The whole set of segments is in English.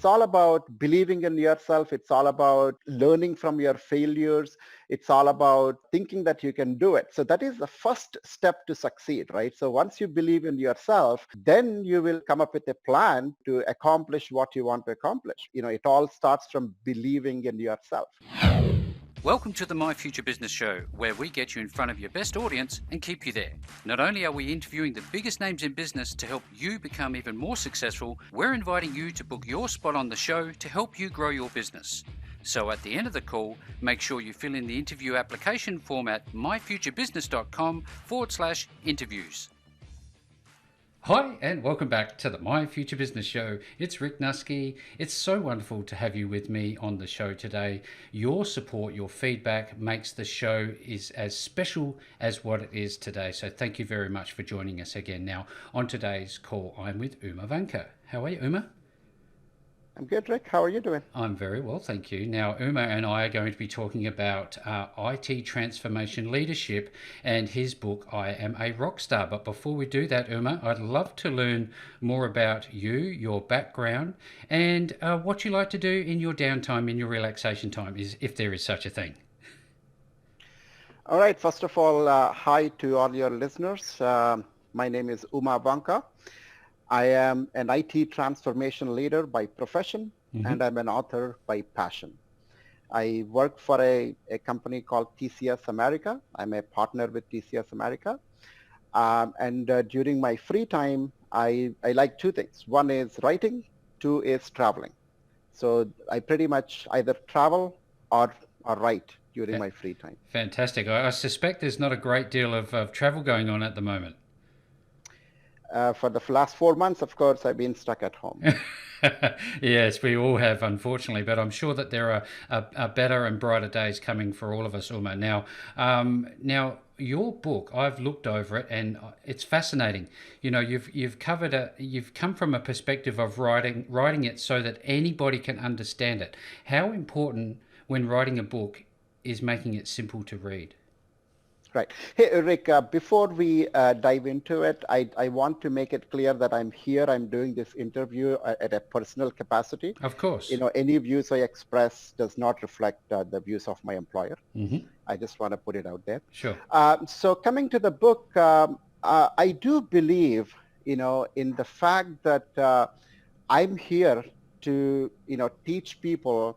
all about believing in yourself. It's all about learning from your failures. It's all about thinking that you can do it. So that is the first step to succeed, right? So once you believe in yourself, then you will come up with a plan to accomplish what you want to accomplish. It all starts from believing in yourself. Welcome to the My Future Business Show, where we get you in front of your best audience and keep you there. Not only are we interviewing the biggest names in business to help you become even more successful, we're inviting you to book your spot on the show to help you grow your business. So at the end of the call, make sure you fill in the interview application form at myfuturebusiness.com/interviews. Hi, and welcome back to the My Future Business Show. It's Rick Nusky. It's so wonderful to have you with me on the show today. Your support, your feedback makes the show is as special as what it is today. So thank you very much for joining us again. Now, on today's call, I'm with Vanka. How are you, Uma? I'm good, Rick. How are you doing? I'm very well, thank you. Now, Uma and I are going to be talking about IT transformation leadership and his book, I Am a Rockstar. But before we do that, Uma, I'd love to learn more about you, your background, and what you like to do in your downtime, in your relaxation time, if there is such a thing. All right. First of all, hi to all your listeners. My name is Vanka. I am an IT transformation leader by profession, and I'm an author by passion. I work for a company called TCS America. I'm a partner with TCS America. And during my free time, I like two things. One is writing, two is traveling. So I pretty much either travel or write during my free time. Fantastic. I suspect there's not a great deal of travel going on at the moment. For the last 4 months, of course, I've been stuck at home. Yes, we all have, unfortunately, but I'm sure that there are better and brighter days coming for all of us, Uma. Now, your book, I've looked over it, and it's fascinating. You've covered you've come from a perspective of writing it so that anybody can understand it. How important when writing a book is making it simple to read? Right. Hey, Rick, before we dive into it, I want to make it clear that I'm doing this interview at a personal capacity. Of course. Any views I express does not reflect the views of my employer. Mm-hmm. I just want to put it out there. Sure. So coming to the book, I do believe, in the fact that I'm here to, teach people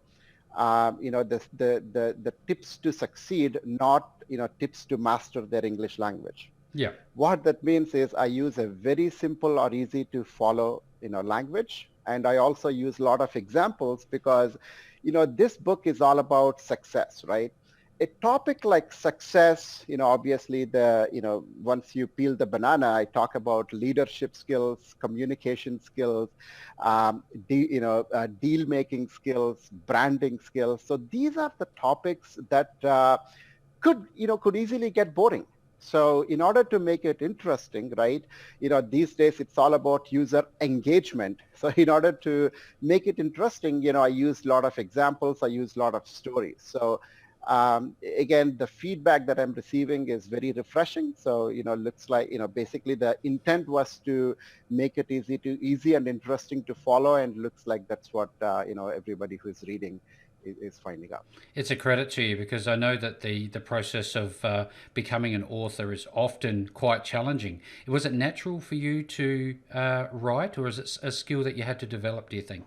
the tips to succeed, not tips to master their English language. Yeah. What that means is I use a very simple or easy to follow language, and I also use a lot of examples because this book is all about success, right? A topic like success, obviously once you peel the banana, I talk about leadership skills, communication skills, deal making skills, branding skills. So these are the topics that could easily get boring. So in order to make it interesting, right, these days it's all about user engagement. So in order to make it interesting, I use a lot of examples, I use a lot of stories. So again, the feedback that I'm receiving is very refreshing. So, looks like, basically the intent was to make it easy and interesting to follow. And looks like that's what, everybody who's reading is finding out. It's a credit to you because I know that the process of becoming an author is often quite challenging. Was it natural for you to write, or is it a skill that you had to develop, do you think?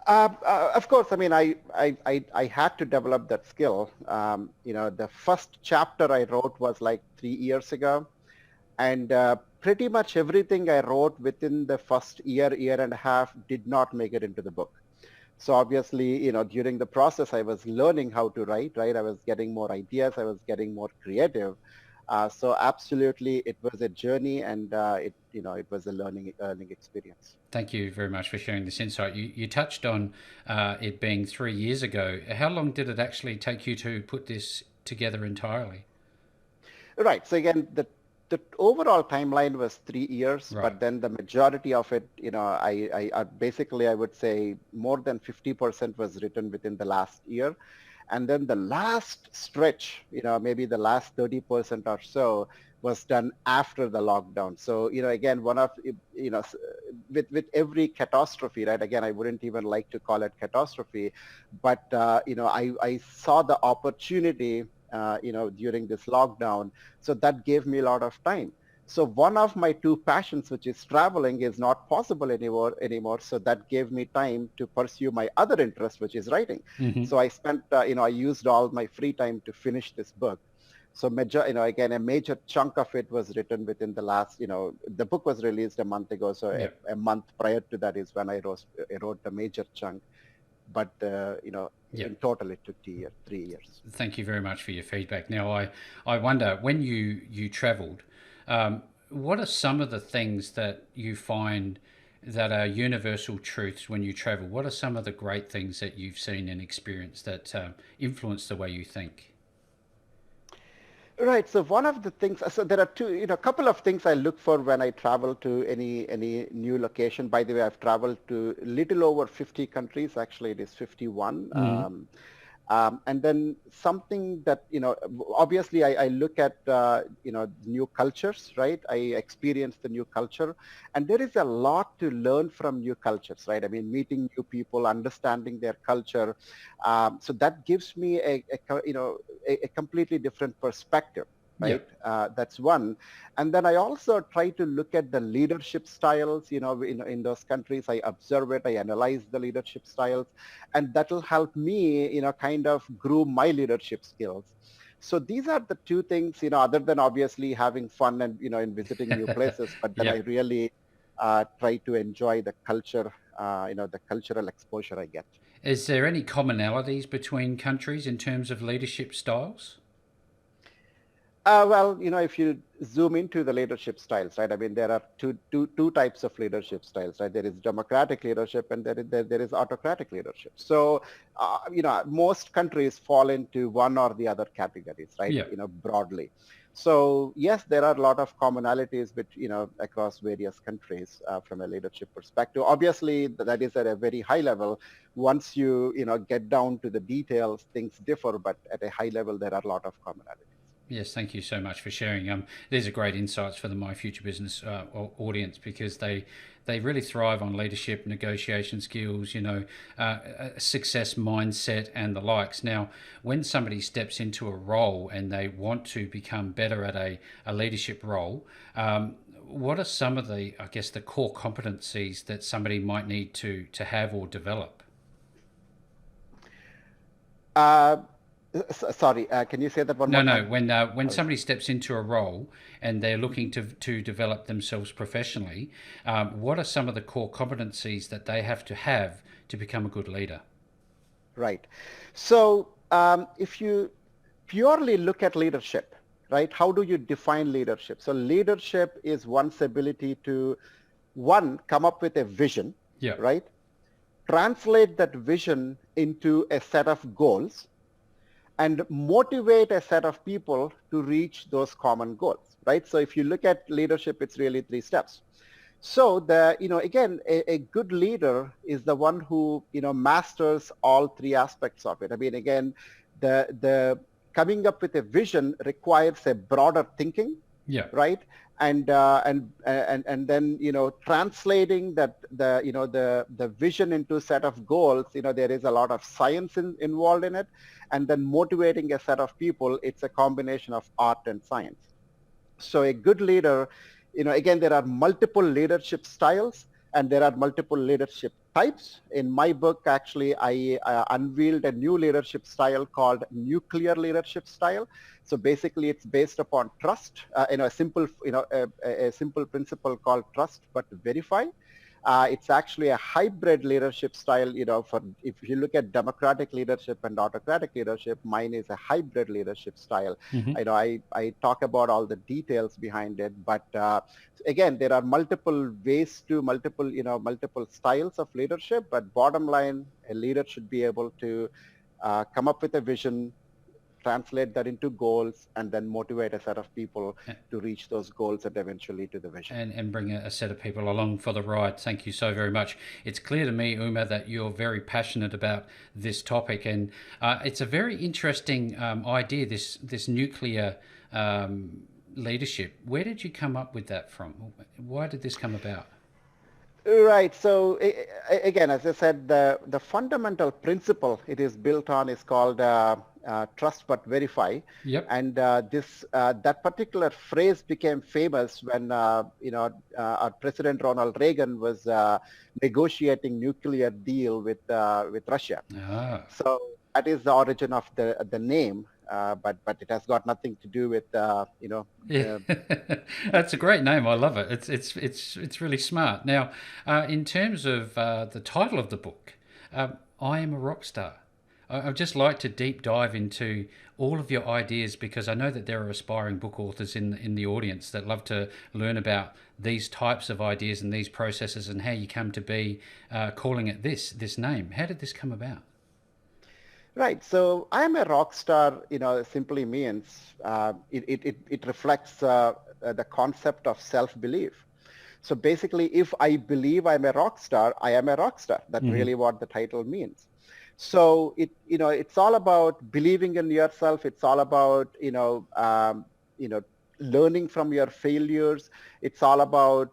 Of course, I mean, I had to develop that skill. The first chapter I wrote was like 3 years ago. And pretty much everything I wrote within the first year and a half did not make it into the book. So obviously, during the process, I was learning how to write, right? I was getting more ideas. I was getting more creative. So absolutely, it was a journey, and it was a learning experience. Thank you very much for sharing this insight. You touched on it being 3 years ago. How long did it actually take you to put this together entirely? Right. So again, the overall timeline was 3 years, Right. but then the majority of it, I basically, I would say more than 50% was written within the last year. And then the last stretch, maybe the last 30% or so was done after the lockdown. So, again, one of, with every catastrophe, right? Again, I wouldn't even like to call it catastrophe, but, I saw the opportunity, during this lockdown. So that gave me a lot of time. So one of my two passions, which is traveling, is not possible anymore. So that gave me time to pursue my other interest, which is writing. Hmm. So I spent, I used all my free time to finish this book. So again, a major chunk of it was written within the last, the book was released a month ago. So Yeah. a month prior to that is when I wrote the major chunk. But, Yeah. in total, it took 2 years, 3 years. Thank you very much for your feedback. Now, I wonder, when you travelled, what are some of the things that you find that are universal truths when you travel? What are some of the great things that you've seen and experienced that influence the way you think? Right. So one of the things, so there are two, a couple of things I look for when I travel to any new location. By the way, I've traveled to little over 50 countries. Actually, it is 51. Hmm. And then something that, obviously I look at, new cultures, right? I experience the new culture, and there is a lot to learn from new cultures, right? I mean, meeting new people, understanding their culture. So that gives me a completely different perspective. Yeah. Right. That's one. And then I also try to look at the leadership styles, in those countries. I observe it, I analyze the leadership styles, and that will help me, kind of groom my leadership skills. So these are the two things, other than obviously having fun and, in visiting new places, but then I Yep. really try to enjoy the culture, the cultural exposure I get. Is there any commonalities between countries in terms of leadership styles? Well, if you zoom into the leadership styles, right? I mean, there are two types of leadership styles, right? There is democratic leadership and there is autocratic leadership. So, most countries fall into one or the other categories, right? Yeah. Broadly. So yes, there are a lot of commonalities, across various countries from a leadership perspective. Obviously, that is at a very high level. Once you get down to the details, things differ, but at a high level, there are a lot of commonalities. Yes, thank you so much for sharing. These are great insights for the My Future Business audience, because they really thrive on leadership, negotiation skills, success mindset, and the likes. Now, when somebody steps into a role and they want to become better at a leadership role, what are some of the, I guess, the core competencies that somebody might need to have or develop? Uh, Sorry, can you say that one No, more no. time? When I was, somebody steps into a role and they're looking to develop themselves professionally, what are some of the core competencies that they have to become a good leader? right. So if you purely look at leadership, right, how do you define leadership? So leadership is one's ability to, one, come up with a vision, Yeah. right? Translate that vision into a set of goals and motivate a set of people to reach those common goals, right? So if you look at leadership, it's really three steps. So again, a good leader is the one who, masters all three aspects of it. I mean, again, the coming up with a vision requires a broader thinking, Yeah. right? And then, translating that, the vision into a set of goals, there is a lot of science involved in it. And then motivating a set of people, it's a combination of art and science. So a good leader, again, there are multiple leadership styles and there are multiple leadership types. In my book, actually, I unveiled a new leadership style called nuclear leadership style. So basically, it's based upon trust, a simple, a simple principle called trust but verify. It's actually a hybrid leadership style, for if you look at democratic leadership and autocratic leadership, mine is a hybrid leadership style. Hmm. I talk about all the details behind it, but again, there are multiple ways to multiple styles of leadership, but bottom line, a leader should be able to come up with a vision, translate that into goals, and then motivate a set of people to reach those goals and eventually to the vision. And bring a set of people along for the ride. Thank you so very much. It's clear to me, Uma, that you're very passionate about this topic, and it's a very interesting idea. This nuclear leadership. Where did you come up with that from? Why did this come about? Right. So again, as I said, the fundamental principle it is built on is called trust but verify, Yep. and this that particular phrase became famous when our President Ronald Reagan was negotiating nuclear deal with Russia. Ah. So that is the origin of the name, but it has got nothing to do with Yeah, uh, that's a great name. I love it. It's really smart. Now, in terms of the title of the book, I am a rock star. I'd just like to deep dive into all of your ideas because I know that there are aspiring book authors in the audience that love to learn about these types of ideas and these processes and how you come to be calling it this name. How did this come about? Right. So I'm a rock star, simply means it reflects the concept of self-belief. So basically, if I believe I'm a rock star, I am a rock star. That's Hmm. really what the title means. So it's all about believing in yourself. It's all about, learning from your failures. It's all about,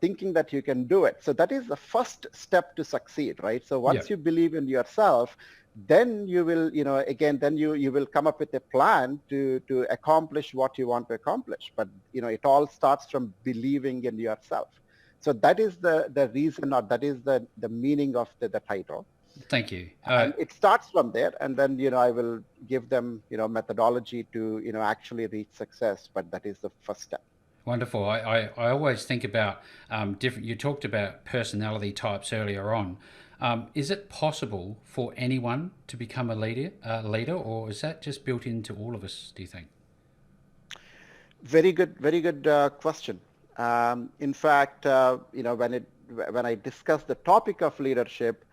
thinking that you can do it. So that is the first step to succeed, right? So Yeah. once you believe in yourself, then you will, again, then you will come up with a plan to accomplish what you want to accomplish. But, it all starts from believing in yourself. So that is the reason, or that is the meaning of the title. Thank you. And it starts from there, and then, I will give them, methodology to, actually reach success. But that is the first step. Wonderful. I always think about different. You talked about personality types earlier on. Is it possible for anyone to become a leader, or is that just built into all of us? Do you think? Very good question. In fact, when I discuss the topic of leadership,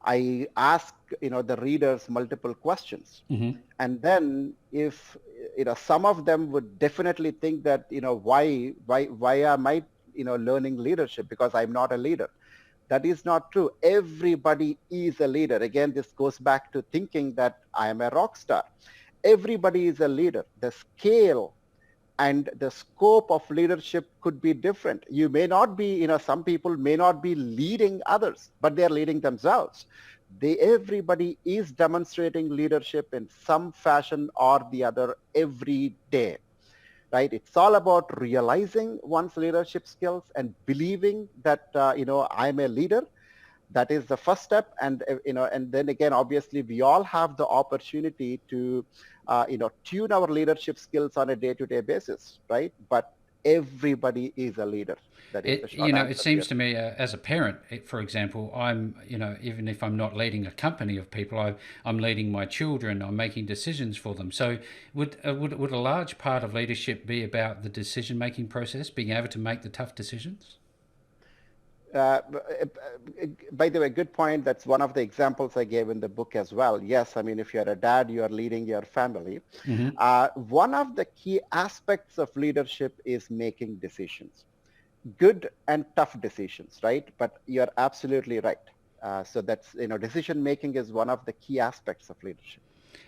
I ask, the readers multiple questions. Hmm. And then if, some of them would definitely think that, why am I, learning leadership because I'm not a leader. That is not true. Everybody is a leader. Again, this goes back to thinking that I am a rock star. Everybody is a leader. The scale and the scope of leadership could be different. You may not be, some people may not be leading others, but they're leading themselves. Everybody is demonstrating leadership in some fashion or the other every day, right? It's all about realizing one's leadership skills and believing that, I'm a leader. That is the first step. And and then again, obviously we all have the opportunity to tune our leadership skills on a day-to-day basis, right? But everybody is a leader. That is the short It answer to seems your to me as a parent, for example, I'm, even if I'm not leading a company of people, I'm leading my children. I'm making decisions for them. So, would a large part of leadership be about the decision making process, being able to make the tough decisions? Uh, by the way, good point. That's one of the examples I gave in the book as well. Yes, I mean, if you're a dad, you are leading your family. Hmm. One of the key aspects of leadership is making decisions, good and tough decisions, right? But you're absolutely right. So that's, decision making is one of the key aspects of leadership.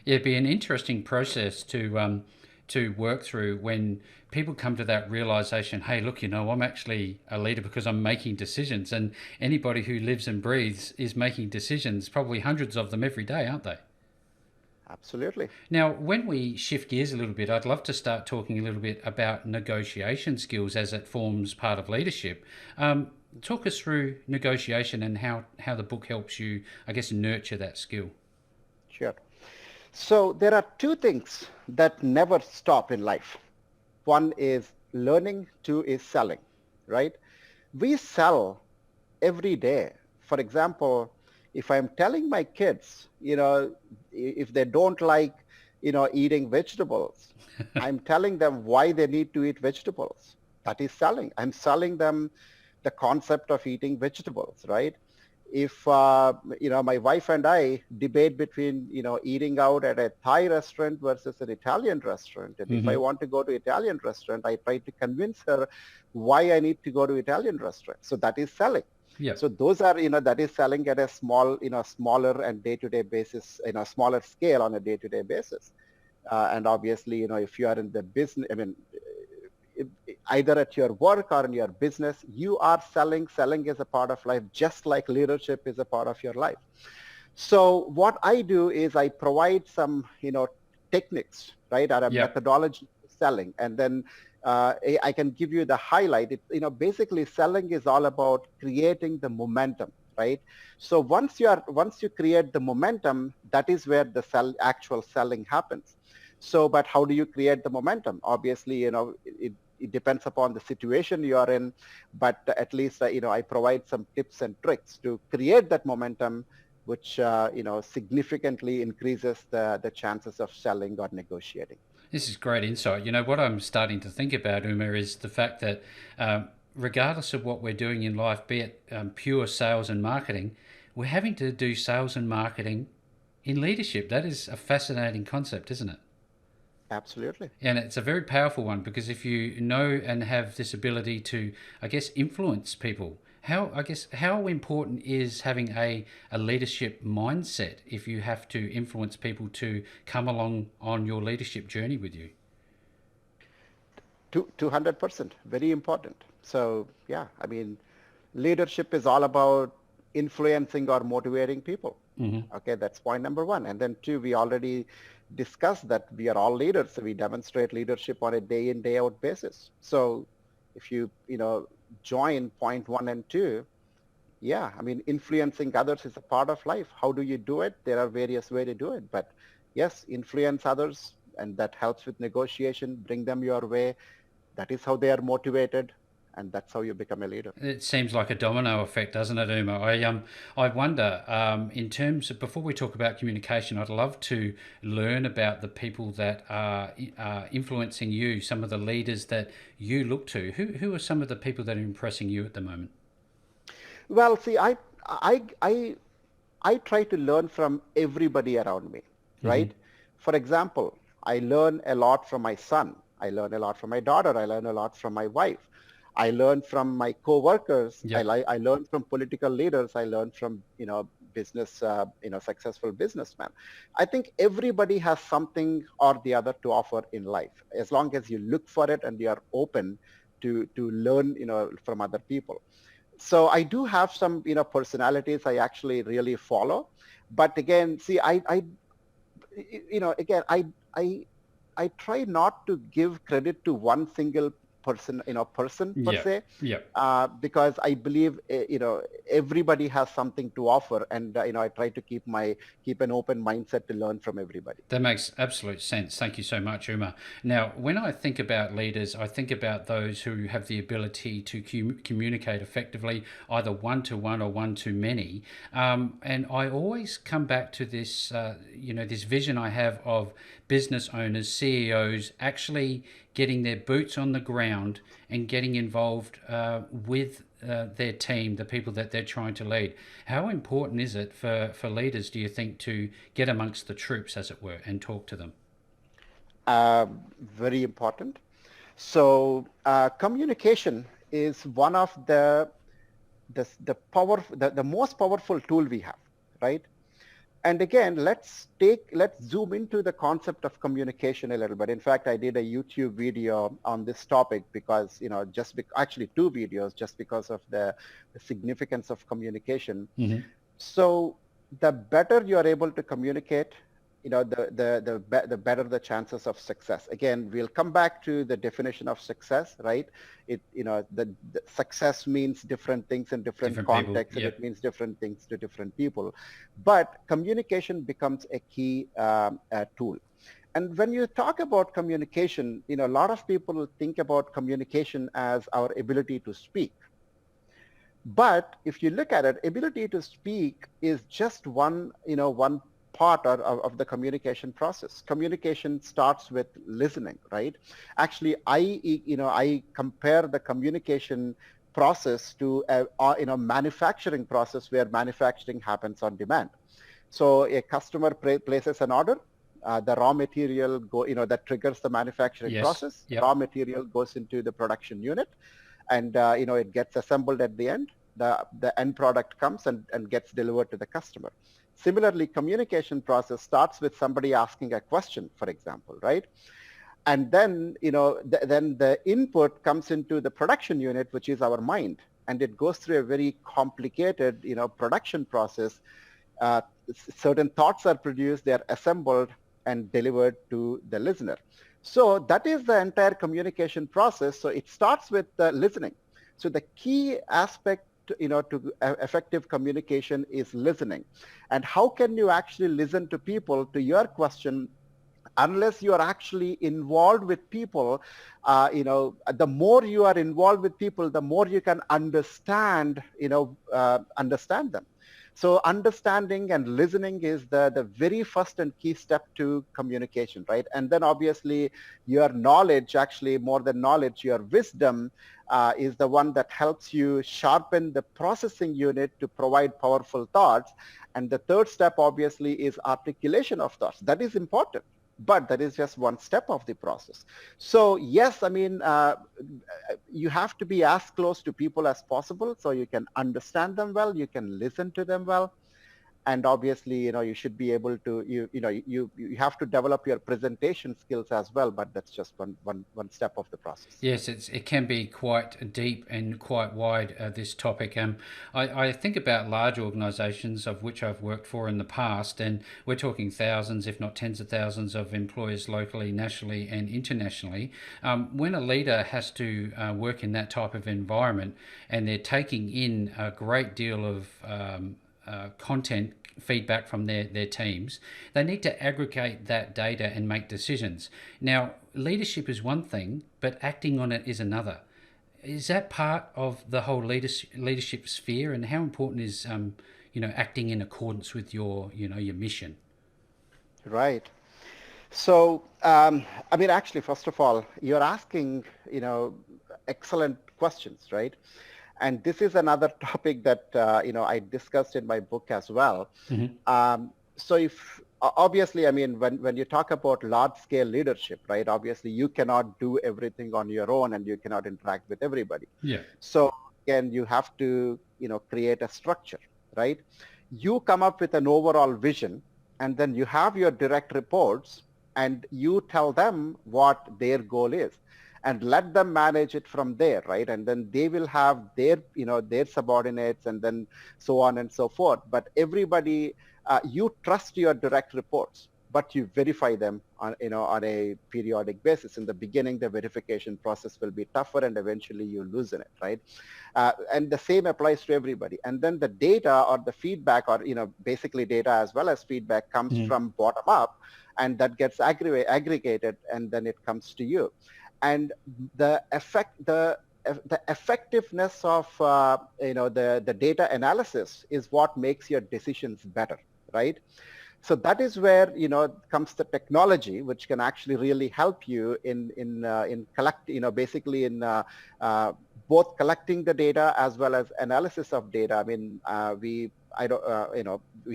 It'd be an interesting process to work through when people come to that realization. Hey, look, I'm actually a leader because I'm making decisions, and anybody who lives and breathes is making decisions. Probably hundreds of them every day, aren't they? Absolutely. Now, when we shift gears a little bit, I'd love to start talking a little bit about negotiation skills as it forms part of leadership. Talk us through negotiation and how the book helps you, I guess, nurture that skill. Sure. So there are two things that never stop in life. One is learning, two is selling, right? We sell every day. For example, if I'm telling my kids, if they don't like, eating vegetables, I'm telling them why they need to eat vegetables. That is selling. I'm selling them the concept of eating vegetables, right? If, my wife and I debate between, eating out at a Thai restaurant versus an Italian restaurant. And if I Hmm. want to go to Italian restaurant, I try to convince her why I need to go to Italian restaurant. So that is selling. Yep. So those are, that is selling at a small, smaller and day-to-day basis, smaller scale on a day-to-day basis. And obviously, if you are in the business, I mean, either at your work or in your business, you are selling. Selling is a part of life, just like leadership is a part of your life. So what I do is I provide some, techniques, right, or a Yep. methodology to selling, and then I can give you the highlight. Basically selling is all about creating the momentum, right? So once you create the momentum, that is where the actual selling happens. So, but how do you create the momentum? Obviously, it depends upon the situation you are in, but at least, I provide some tips and tricks to create that momentum, which significantly increases the chances of selling or negotiating. This is great insight. You know, what I'm starting to think about, Uma, is the fact that regardless of what we're doing in life, be it pure sales and marketing, we're having to do sales and marketing in leadership. That is a fascinating concept, isn't it? Absolutely. And it's a very powerful one because if you know and have this ability to, I guess, influence people, how important is having a leadership mindset if you have to influence people to come along on your leadership journey with you? 200%, very important. So yeah, I mean, leadership is all about influencing or motivating people. Hmm. Okay, that's point number one. And then two, we already discussed that we are all leaders. So we demonstrate leadership on a day in, day out basis. So if join point one and two, yeah, I mean, influencing others is a part of life. How do you do it? There are various ways to do it. But yes, influence others, and that helps with negotiation, bring them your way. That is how they are motivated, and that's how you become a leader. It seems like a domino effect, doesn't it, Uma? I wonder, in terms of before we talk about communication, I'd love to learn about the people that are influencing you, some of the leaders that you look to. Who are some of the people that are impressing you at the moment? Well, see, I, I, I try to learn from everybody around me, Hmm. right? For example, I learn a lot from my son. I learn a lot from my daughter. I learn a lot from my wife. I learn from my coworkers. Yep. I learn from political leaders. I learn from, business, successful businessmen. I think everybody has something or the other to offer in life, as long as you look for it and you are open to learn, from other people. So I do have some, personalities I actually really follow. But again, see, again, I, I try not to give credit to one single person per Yep. se, Yep. because I believe, everybody has something to offer, and I try to keep an open mindset to learn from everybody. That makes absolute sense. Thank you so much, Uma. Now, when I think about leaders, I think about those who have the ability to communicate effectively, either one to one or one to many. And I always come back to this, this vision I have of business owners, CEOs, actually getting their boots on the ground and getting involved with their team, the people that they're trying to lead. How important is it for leaders, do you think, to get amongst the troops, as it were, and talk to them? Very important. So communication is one of the most powerful tool we have, right? And again, let's zoom into the concept of communication a little bit. In fact, I did a YouTube video on this topic because, actually two videos, just because of the significance of communication. Hmm. So the better you are able to communicate, the better the chances of success. Again, we'll come back to the definition of success, right? The success means different things in different Different people. contexts, and it Yep. means different things to different people. But communication becomes a key tool. And when you talk about communication, a lot of people think about communication as our ability to speak. But if you look at it, ability to speak is just one part of the communication process. Communication starts with listening, right? Actually, I compare the communication process to a manufacturing process, where manufacturing happens on demand. So a customer places an order. The raw material that triggers the manufacturing Yes. process. Raw Yep. material goes into the production unit, and it gets assembled at the end. The end product comes and gets delivered to the customer. Similarly, communication process starts with somebody asking a question, for example, right? And then, then the input comes into the production unit, which is our mind. And it goes through a very complicated, production process. Uh, Certain thoughts are produced, they are assembled and delivered to the listener. So that is the entire communication process. So it starts with listening. So the key aspect, to effective communication is listening. And how can you actually listen to people? To your question, unless you are actually involved with people, the more you are involved with people, the more you can understand them. So understanding and listening is the very first and key step to communication, right? And then obviously your knowledge, actually more than knowledge, your wisdom is the one that helps you sharpen the processing unit to provide powerful thoughts. And the third step obviously is articulation of thoughts. That is important, but that is just one step of the process. So yes, I mean, you have to be as close to people as possible so you can understand them well, you can listen to them well, and obviously, you should be able to, you have to develop your presentation skills as well, but that's just one step of the process. Yes, it can be quite deep and quite wide, this topic. I think about large organisations of which I've worked for in the past, and we're talking thousands, if not tens of thousands, of employers locally, nationally, and internationally. When a leader has to work in that type of environment and they're taking in a great deal of content feedback from their teams, they need to aggregate that data and make decisions. Now, leadership is one thing, but acting on it is another. Is that part of the whole leadership sphere, and how important is acting in accordance with your mission? Right. So, I mean, actually, first of all, you're asking, excellent questions, right? And this is another topic that, I discussed in my book as well. Mm-hmm. So if obviously, I mean, when you talk about large scale leadership, right, obviously you cannot do everything on your own and you cannot interact with everybody. Yeah. So again, you have to, create a structure, right? You come up with an overall vision, and then you have your direct reports and you tell them what their goal is and let them manage it from there, right? And then they will have their, their subordinates and then so on and so forth. But everybody, you trust your direct reports, but you verify them on, on a periodic basis. In the beginning, the verification process will be tougher and eventually you loosen it, right? And the same applies to everybody. And then the data or the feedback or, basically data as well as feedback comes Mm-hmm. from bottom up, and that gets aggregated and then it comes to you. And the effectiveness of the data analysis is what makes your decisions better, right? So that is where comes the technology, which can actually really help you in collect, basically in both collecting the data as well as analysis of data. I mean, we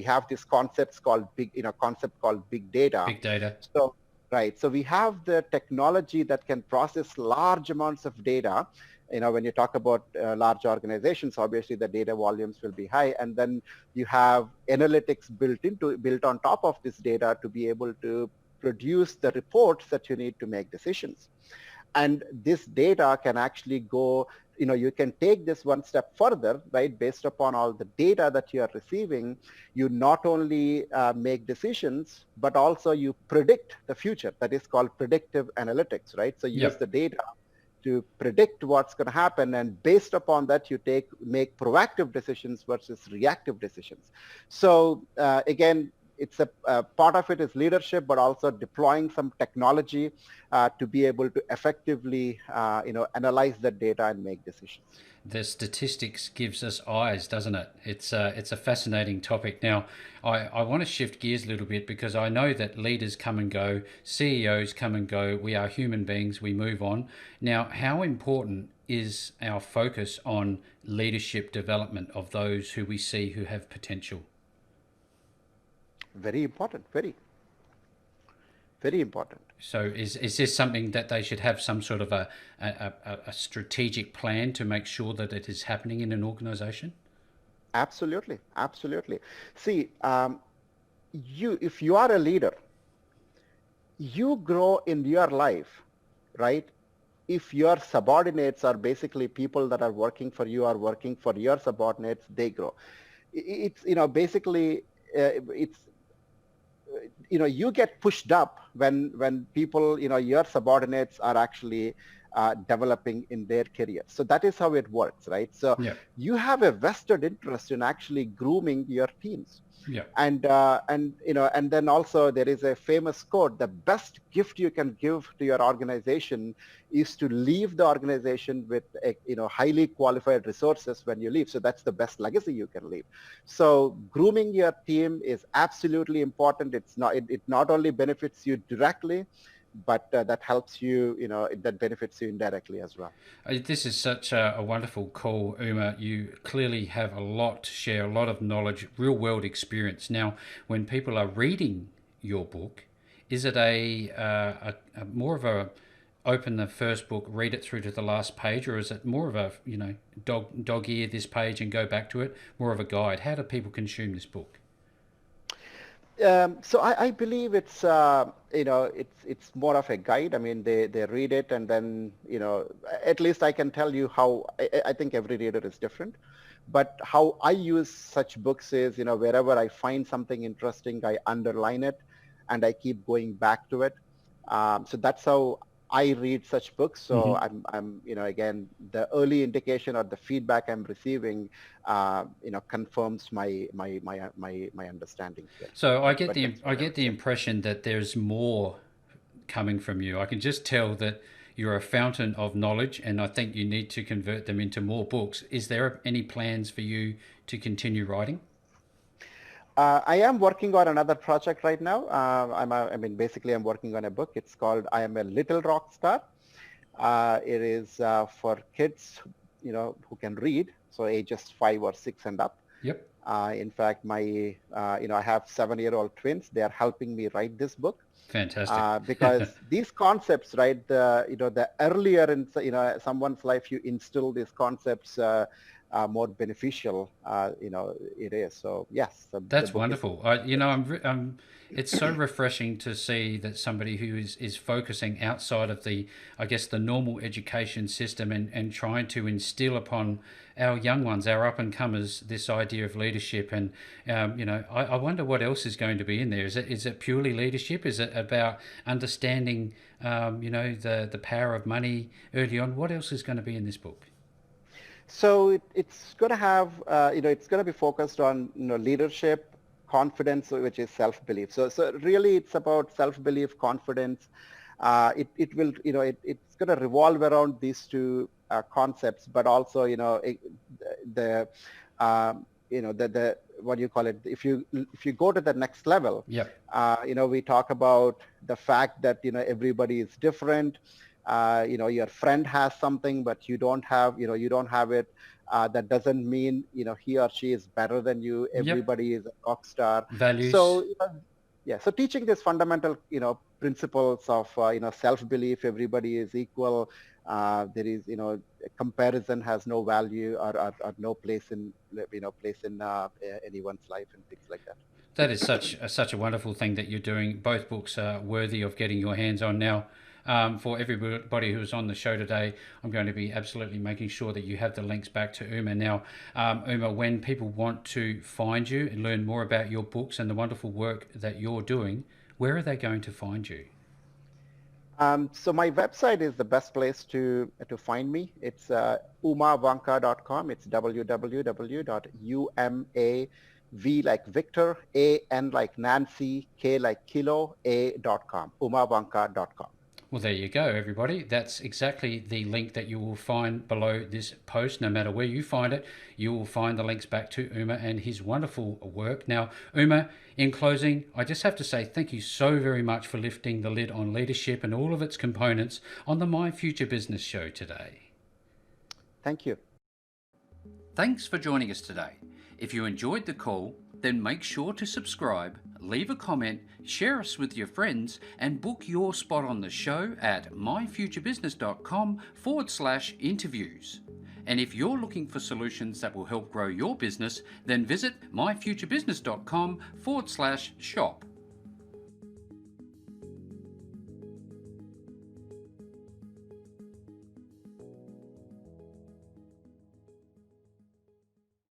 have these concepts called concept called big data. Big data. So right, so we have the technology that can process large amounts of data. When you talk about large organizations, obviously the data volumes will be high, and then you have analytics built on top of this data to be able to produce the reports that you need to make decisions. And this data can actually go, you can take this one step further, right? Based upon all the data that you are receiving, you not only make decisions, but also you predict the future. That is called predictive analytics, right? So you use Yep. the data to predict what's going to happen, and based upon that you make proactive decisions versus reactive decisions. So again, it's a part of it is leadership, but also deploying some technology to be able to effectively analyze the data and make decisions. The statistics gives us eyes, doesn't it? It's a fascinating topic. Now, I want to shift gears a little bit because I know that leaders come and go, CEOs come and go. We are human beings. We move on. Now, how important is our focus on leadership development of those who we see who have potential? Very important, very important. So is this something that they should have some sort of a strategic plan to make sure that it is happening in an organization? Absolutely, absolutely. See, if you are a leader, you grow in your life right? If your subordinates are basically people that are working for you or working for your subordinates, they grow. It's, basically, it's, you get pushed up when people, your subordinates are actually developing in their career. So that is how it works, right? So Yeah. you have a vested interest in actually grooming your teams. Yeah. And then also there is a famous quote: the best gift you can give to your organization is to leave the organization with highly qualified resources when you leave. So that's the best legacy you can leave. So grooming your team is absolutely important. It not only benefits you directly, but that helps you, that benefits you indirectly as well. This is such a wonderful call, Uma. You clearly have a lot to share, a lot of knowledge, real world experience. Now, when people are reading your book, is it a more of a open the first book, read it through to the last page, or is it more of a dog ear this page and go back to it, more of a guide? How do people consume this book? So I believe it's more of a guide. I mean, they read it, and then, at least I can tell you how I think every reader is different. But how I use such books is, wherever I find something interesting, I underline it and I keep going back to it. So that's how I read such books. So Hmm. again, the early indication or the feedback I'm receiving, confirms my understanding here. So But that's I what I get would the say. impression that there's more coming from you. I can just tell that you're a fountain of knowledge, and I think you need to convert them into more books. Is there any plans for you to continue writing? I am working on another project right now. Basically, I'm working on a book. It's called I Am a Little Rockstar. It is for kids, who can read, so ages 5 or 6 and up. Yep. In fact, I have 7-year-old twins. They are helping me write this book. Fantastic. Because these concepts, right, the earlier in, someone's life you instill these concepts, more beneficial, it is. So yes, the That's book is. wonderful. It's so refreshing to see that somebody who is focusing outside of I guess, the normal education system and trying to instill upon our young ones, our up and comers, this idea of leadership. And, I wonder what else is going to be in there. Is it purely leadership? Is it about understanding, the power of money early on? What else is going to be in this book? So it's going to have, it's going to be focused on, leadership, confidence, which is self-belief. So really it's about self-belief, confidence. It will, it's going to revolve around these two concepts, but also, the, the what do you call it? If you go to the next level, Yep. we talk about the fact that, everybody is different. Your friend has something, but you don't have it. That doesn't mean, he or she is better than you. Yep. Everybody is a rock star. So, Values. yeah, so teaching this fundamental, principles of, self-belief, everybody is equal. There is, comparison has no value or no place in anyone's life and things like that. That is such a wonderful thing that you're doing. Both books are worthy of getting your hands on. Now, for everybody who's on the show today, I'm going to be absolutely making sure that you have the links back to Uma. Now, Uma, when people want to find you and learn more about your books and the wonderful work that you're doing, where are they going to find you? So my website is the best place to find me. It's umavanka.com. It's www.umav like Victor, A-N like Nancy, K like Kilo, A.com, umavanka.com. Well, there you go, everybody. That's exactly the link that you will find below this post. No matter where you find it, you will find the links back to Uma and his wonderful work. Now, Uma, in closing, I just have to say thank you so very much for lifting the lid on leadership and all of its components on the My Future Business show today. Thank you. Thanks for joining us today. If you enjoyed the call, then make sure to subscribe, leave a comment, share us with your friends, and book your spot on the show at myfuturebusiness.com/interviews. And if you're looking for solutions that will help grow your business, then visit myfuturebusiness.com/shop.